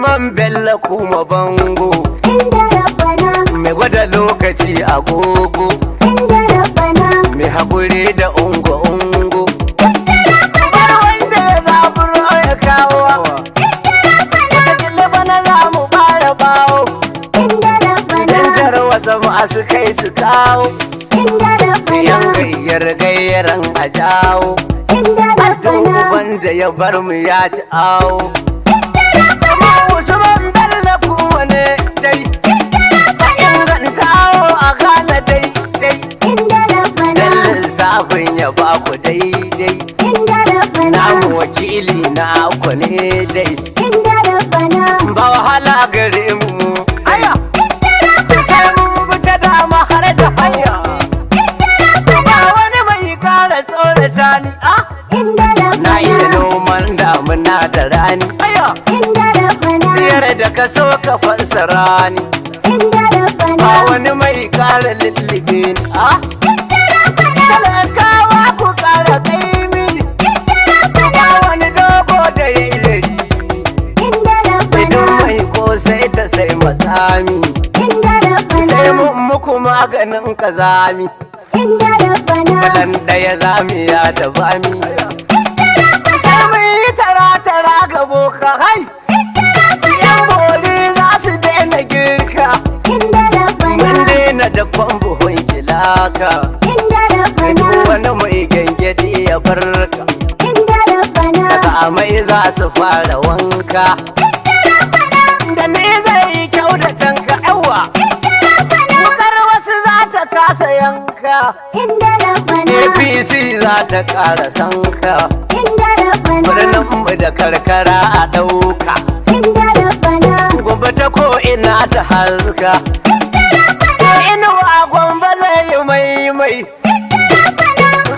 Usman Bello kuma bango, inda rabbana, mai gwada lokaci agogo, inda rabbana, mai haƙuri da ungo-ungo. inda rabbana, Wanda ya zaburo ya kawo, wata gilba na za mu fara bawo. inda rabbana, Idan tarwatsa masu kai su kawo, inda rabbana, yan gayyar-gayyaran a jawo. inda rabbana, Wanda ya bar mu ya ci awo. inda rabbana, Usman Bello kuma ne dai, ingantawo a gane dai. inda rabbana, Dan lissafin ya ba ku daidai. inda rabbana, Namu wakili na ku ne dai. inda rabbana, Ba wahala gare mu. Aya! inda rabbana, Sai mun bi ta dama har da hanya. Ba wani mai kara tsorata ni. inda Na iya rabbana, noman damuna da rani. Aya! inda rabbana, Biyar da ka so ka fansa rani. inda rabbana, Ba wani mai kara lullube ni. inda rabbana, Talakawa ku kara kaimi. Ba wani dogo da ya yi dari. inda rabbana, Idan mai kosai ta sai matsami. inda rabbana, Sai mun muku maganin kazami. inda rabbana, Kalan ɗaya zamiya da bami. Sai mun yi tara-tara ga boka hai. Yan bori za su daina girka. inda rabbana, Mun daina da buhun kilaka. inda rabbana, Duk wani mai gangadi ya barka. inda rabbana, Kazamai za su fara wanka. Da ni zai yi kyau da tanka yawa. Wukar wasu za ta kasa yanka. inda rabbana, APC za ta ƙara sanka. inda rabbana, Birninmu da karkara a ɗauka. inda rabbana, Gombe ta ko'ina ta harka. Inuwa Gombe zai yi mai.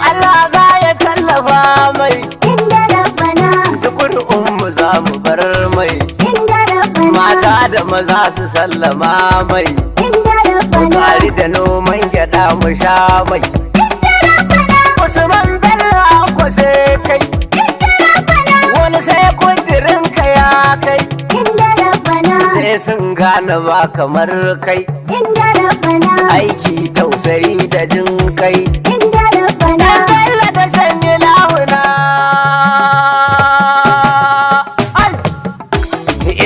Allah za ya tallafa mai. inda rabbana, Duk mu za mu bar mai. inda rabbana, Mata da maza su sallama mai. inda rabbana, Bukari da noman gyaɗa mu sha mai. Usman Bello ko sai kai. Wani sai kundirin ka ya kai. inda rabbana, Sai sun gane ba kamar kai. inda rabbana, Aiki tausayi da jin kai. inda rabbana, Bello da shanye lawuna. Ai!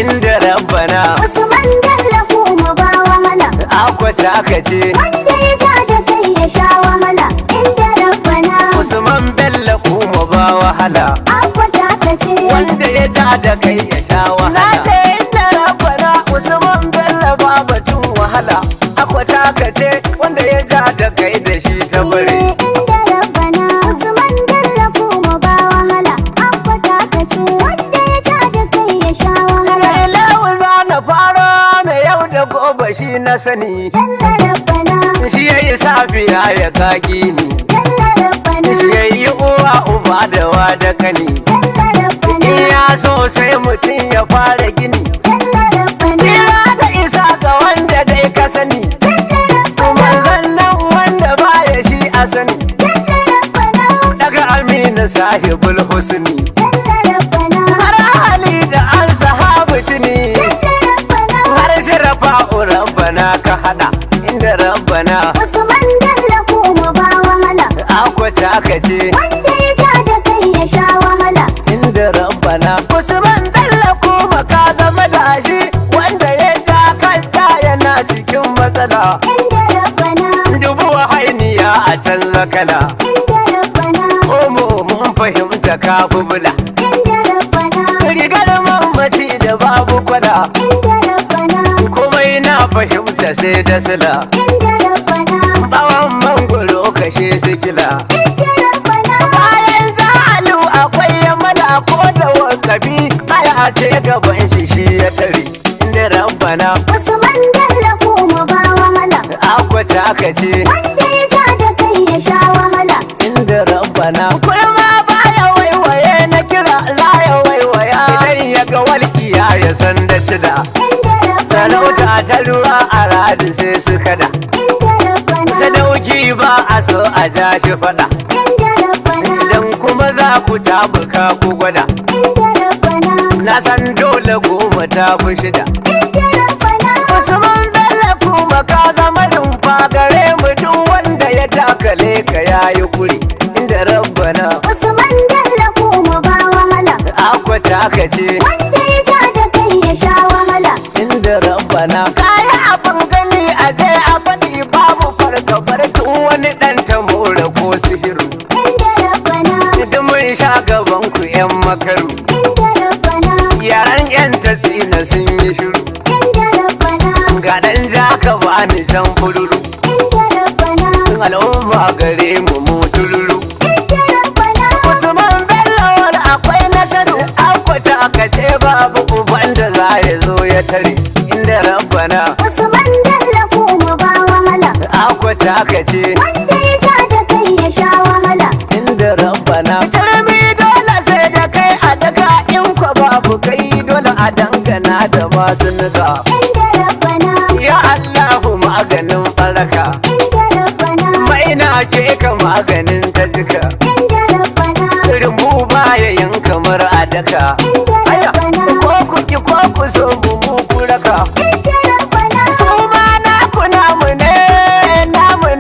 Inda rabbana Usman Bello kuma ba wahala, akwata aka ce. wanda ya ja da kai ya sha wahala, inda rabbana, Usman Bello kuma ba wahala. akwata ka ce, Wanda ya ja da kai ya sha wahala. Na ce inda rabbana Usman Bello ba batun wahala. Akwata aka ce wanda ya ja da kai da shi ta bari. inda rabbana, Usman Bello kuma ba wahala, akwata ka ce, wanda ya ja da kai ya sha wahala, Lawu za na fara na yau da gobe shi na sani. jalla rabbana, Shi ya yi safiya ya kagi ni. jalla rabbana, Shi ya yi uwa uba da wa da kani. jalla rabbana, In ya so sai mutum ya fara gini. jalla rabbana, Tsira da isa ga wanda dai ka sani. jalla rabbana, Manzan nan wanda baya shi a sani. jalla rabbana, Daga Aminu sahibul husni. jalla rabbana, Har Ali da an sahabu tuni. jalla rabbana, Har shirafa rabbana ka hada. Inda rabbana Usman Bello kuma ba wahala, akwata aka ce. wanda ya ja da kai ya sha wahala, Inda rabbana Usman Bello kuma ka zama dashi. Wanda ya ja kanta yana cikin matsala. inda rabbana, Dubu hainiya a canza kala. inda rabbana, Omo mun fahimta ka bubula. inda rabbana, Rigar mamaci da babu kwala. inda rabbana, Komai na fahimta sai da sila. inda rabbana, Bawan mangoro kashe sikila. inda rabbana, Bayan ja'alu akwai yamala ko da wakabi. Aya ce gaban shi ya tare. Inda rabbana Usman Bello kuma ba wahala, akwata aka ce. wanda ya ja da kai ya sha wahala, Inda rabbana kurma baya waiwaye na kira za ya waiwaya. Idan ya ga walƙiya ya san da cida. inda rabbana, Sarauta ta ruwa a radu sai su kada. inda rabbana, Sadauki ba a so a ja shi fada. inda rabbana, Idan kuma za ku tabuka ku gwada. inda rabbana, Na na san dole goma ta fi shida. inda rabbana Usman Bello kuma ka zama rumfa gare mu duk wanda ya takale ka yayi kuri inda rabbana Usman Bello kuma ba wahala akwata ka ce wanda ya ja da kai ya sha wahala inda rabbana kayi abin gani a je a faɗi babu fargabar duk wani ɗan tamora ko sihiru inda rabbana duk mun sha gaban ku 'yan makaru inda rabbana yaran 'yan tatsina sun yi shiru inda rabbana ga ɗan jaka bani jan fururu inda rabbana al'umma gare mu mu tururu inda rabbana Usman Bello wani akwai nasaru akwata ka ce babu uban da za ya zo ya tare inda rabbana Usman Bello kuma ba wahala akwata ka ce wanda ya ja da kai ya sha wahala inda rabbana tarbi dole sai da kai a daga in kwa babu kai dole a dangana da masu nuka inda rabbana ya Allahu maganin faraka inda rabbana mai na ke ka maganin ta jika inda rabbana rumbu baya yin kamar a daka inda aya rabbana ko ku ki ko ku so mu mu kuraka inda rabbana su ma naku namu ne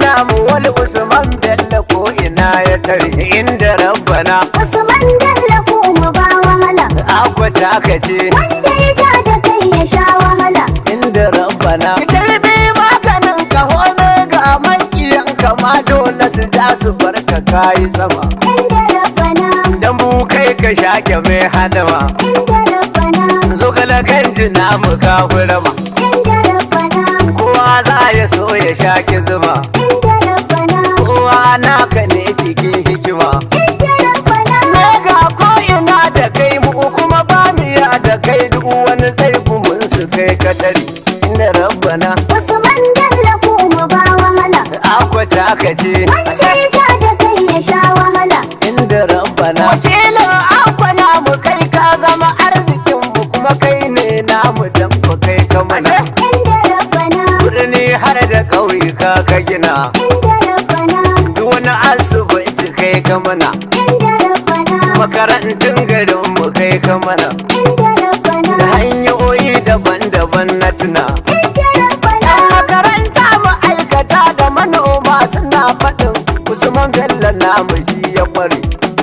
namu wal Usman Bello ko ina ya tare inda rabbana Usman Bello kuma ba wahala akwata ka ce wanda ya ja da kai ya sha wahala inda rabbana tarbi maganin ka home ga makiyan kama dole su ja su barka kayi sama inda rabbana dan bu kai ka shake mai hadama inda rabbana zo kala kan jina mu ka gurama inda rabbana kowa za ya so ya shake zuma inda rabbana kowa naka ne cikin hikima inda rabbana ga ko ina da kai mu kuma ba miya da kai duk wani sai mun su kai katari inda rabbana Usman Bello kuma ba wahala akwata ka ce wanda ya ja da kai ya sha wahala inda rabbana wakilin akwana mu kai ka zama arzikin mu kuma kai ne namu dan ku kai ka mana inda rabbana birni har da ƙauyuka ka gina inda rabbana duk wani asibiti kai ka mana inda rabbana makarantun garin mu kai ka mana inda rabbana da hanyoyi daban-daban na tuna inda rabbana makaranta ma'aikata da manoma suna faɗin Usman Bello namu shi ya ƙware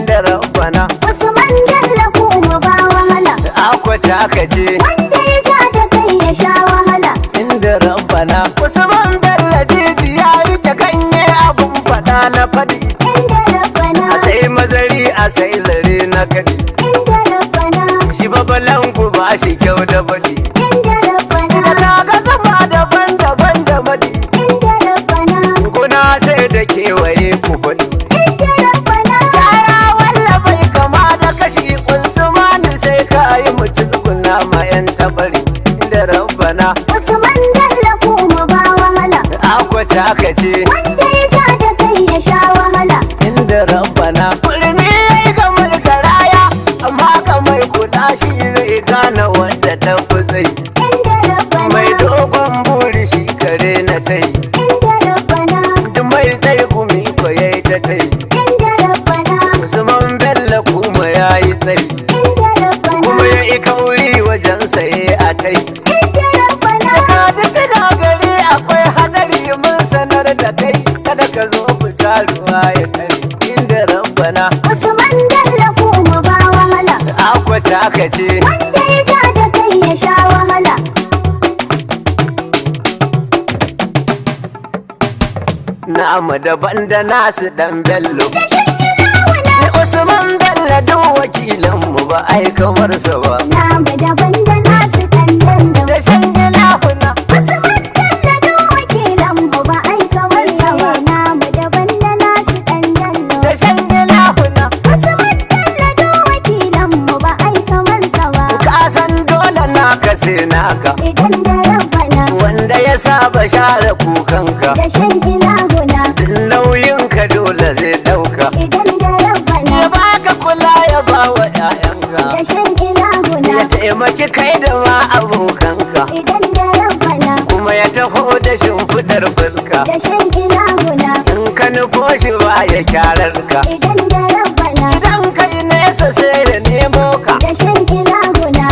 da rabbana Usman Bello kuma ba wahala akwata ka ce wanda ya ja da kai ya sha wahala inda rabbana Usman Bello jijiya rike ganye abun faɗa na faɗi inda rabbana a sai mazari a sai zare na kaɗi inda rabbana shi babalanku ba shi kyau da baɗi inda rabbana da kaga zama daban-daban da maɗi inda rabbana kuna sai da kewaye ku faɗi inda rabbana yara walla bai kama da kashi Usmanu sai ka yi mutum kuna ma 'yan tabari inda rabbana Usman Bello kuma ba wahala akwata ka ce wanda ya ja da kai ya sha wahala inda rabbana kulmi yayi kamar garaya amma kamar kula shi zai gane wanda ta fi tsayi inda rabbana mai dogon buri shi kare na tai inda rabbana duk mai tsaye gumi ko yayi ta tai inda rabbana Usman Bello kuma yayi tsayi inda rabbana kuma yayi kauri wajen saye a tai inda rabbana ka ji tana gari akwai hadari mun sanar da kai kada ka zo fita ruwa ya tare inda rabbana Usman Bello kuma ba wahala akwata ka ce wanda ya ja da kai ya sha wahala namu daban da nasu dan Bello da shan ilawuna Usman Bello duk wakilanmu ba ai kamar sa ba namu daban da nasu dandan da da shan ilahuna Usman Bello duk wakilanmu ba ai kamar sa ba namu daban da nasu dandan da shan ilahuna Usman Bello duk wakilanmu ba ai kamar sa ba ka san dole naka sai naka idan da rabbana wanda ya saba share kukanka da shan ilahuna duk nauyinka dole zai dauka idan da rabbana ya baka kula ya bawa 'ya'yanka da shan ilahuna ya taimaki kai da ma abokanka idan da rabbana kuma ya taho da shimfidar fuska da shan ilahuna in ka nufo shi ba ya kyarar ka idan da rabbana idan kai nesa sai ya nemo ka da shan ilahuna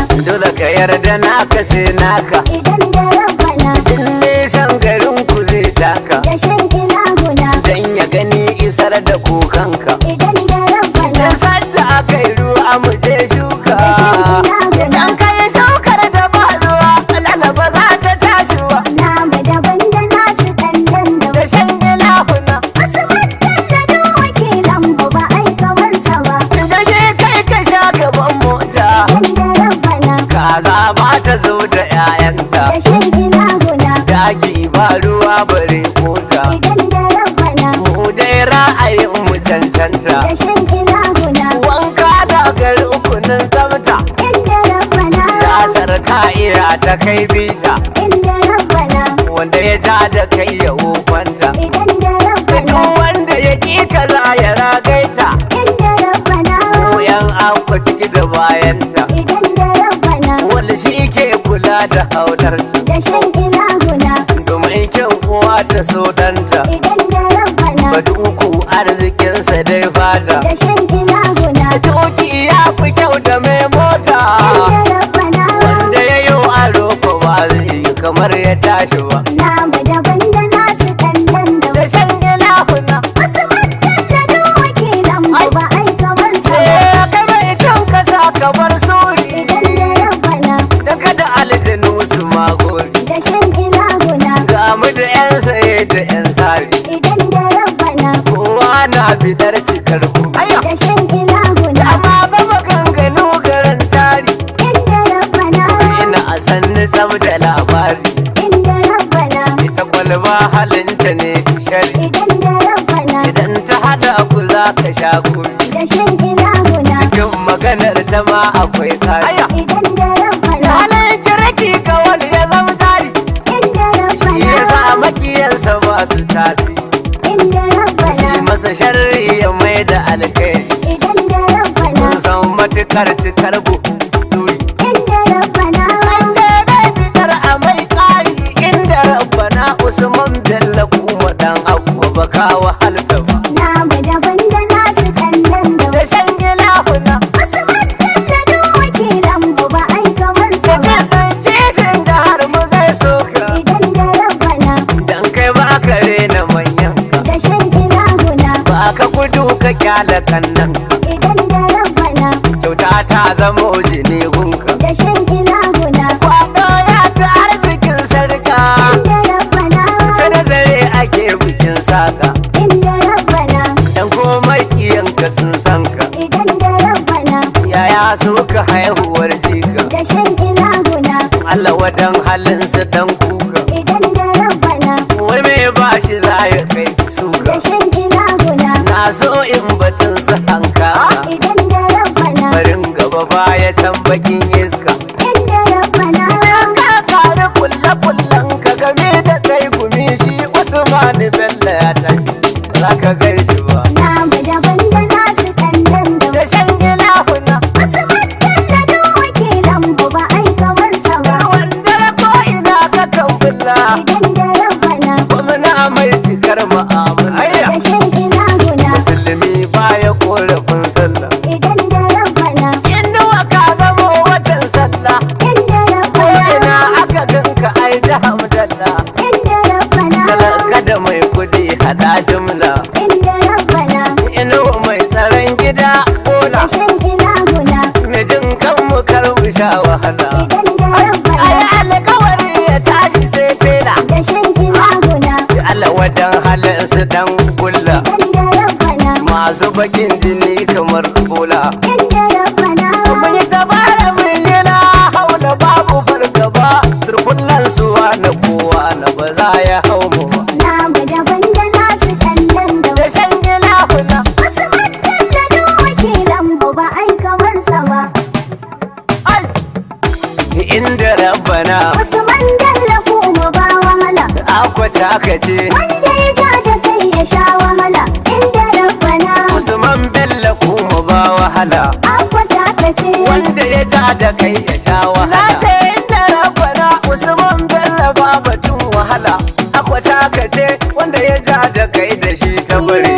ka yarda naka sai naka idan da rabbana in nisan garin ku zai taka da shan ilahuna dan ya gani isar da kukanka idan da rabbana dan sadda aka yi ruwa mu je shuka da shan ilahuna idan ka yi shukar da ba ruwa alala ba za ta tashi ba namu daban da nasu dandan da da shan ilahuna Usman Bello wakilan mu ba ai kamar sa ba jaje kai ka sha gaban mota idan da rabbana kaza ba ta zo da 'ya'yanta da shan ilahuna daki ba ruwa bare mota idan da rabbana mu dai ra'ayin mu cancanta da shan ilahuna wanka da gari ukunin tsafta inda rabbana siyasar ka'ira ta kai bita inda rabbana wanda ya ja da kai ya wofanta idan da rabbana duk wanda ya ƙi ka za ya ragaita inda rabbana mu yan akwa ciki da bayanta idan da rabbana wanda shi ke kula da haudarta da shan ilahuna domin kyan uwa ta so danta idan da rabbana baduku arzikinsa dai fata da shan ilahuna toki ya fi kyau da mai mota inda rabbana wanda ya yi aro ko ba zai yi kamar ya tashi ba namu daban da nasu dandan da da shan ilahuna Usman Bello wakilan mu ba ai kamar sa ba sai ka mai can kasa kamar suri idan da rabbana da kada aljanu su magori da shan ilahuna ga mu da 'yan saye da 'yan sari idan da rabbana kowa na bidar cikar ku da shan ilahuna amma ba maganganu garin tari inda rabbana ina a sanni tsab da labari inda rabbana ita kwalba halinta ne shari idan da rabbana idan ta hada ku za ka sha kuri da shan ilahuna cikin maganar ta ma akwai kari idan da rabbana halin kirki ga wani ya zama tari inda shi ya sa rabbana makiyansa ba su tasi inda shi rabbana masa sharri ya mai da alkai idan da rabbana mun san matukar cikar buri inda rabbana an ce bai fitar a mai tsari inda rabbana Usman Bello kuma dan akwa ba ka wahalta ba namu daban da nasu dandan da da shan ilahuna Usman Bello wakilan mu ba ai kamar sa ba ɗan kishin da har mu zai soka idan da rabbana dan kai ba ka rena manyan ka da shan ilahuna ba ka gudu ka kyala kannan idan da rabbana kyauta ta zama jini gunka da shan ilahuna kwado ya ci arzikin sarka inda rabbana sai da zare ake bikin saka inda rabbana dan komai kiyanka sun san ka idan da rabbana yaya suka haihuwar jika da shan ilahuna Allah wadan halin su dan kuka idan da rabbana wai me ba shi za ya kai da suka shan ilahuna na so in batun su hanka idan da rabbana barin gaba baya can bakin iska inda rabbana idan ka kare kulle kullen ka game da kai gumi shi Usman Bello ya tashi za ka gaishe ba namu daban da nasu dandan da da shan ilahuna Usman Bello wakilan mu ba ai kamar sa ba wanda ko ina ka kan bulla idan da rabbana gwamna mai cikar mu'amala da shan ilahuna musulmi baya korafin sallah idan da rabbana inuwa ka zama watan sallah inda ko ina rabbana aka ganka ai da hamdallah inda rabbana talaka da mai kudi hada jumla inda rabbana inuwa mai tsaron gida bola da shan ilahuna mai jin kan mu karbu sha wahala idan da ai rabbana alkawari ya tashi sai tela da shan ilahuna Allah wadan halin su dan kulla idan da rabbana masu bakin jini kamar bola inda rabbana mun yi tabara mun yi na haula babu fargaba surkullan suwa na kowa na ba za ya hau mu ba namu daban da nasu dandan da da shan ilahuna Usman Bello wakilan mu ba ai kamar sa ba ai inda rabbana Usman Bello kuma ba wahala akwata aka ce wanda ya ja da kai ya sha wahala inda rabbana Usman Bello kuma ba wahala akwata ka ce wanda ya ja da kai ya sha wahala na ce inda rabbana Usman Bello ba batun wahala akwata aka ce wanda ya ja da kai da shi ta bari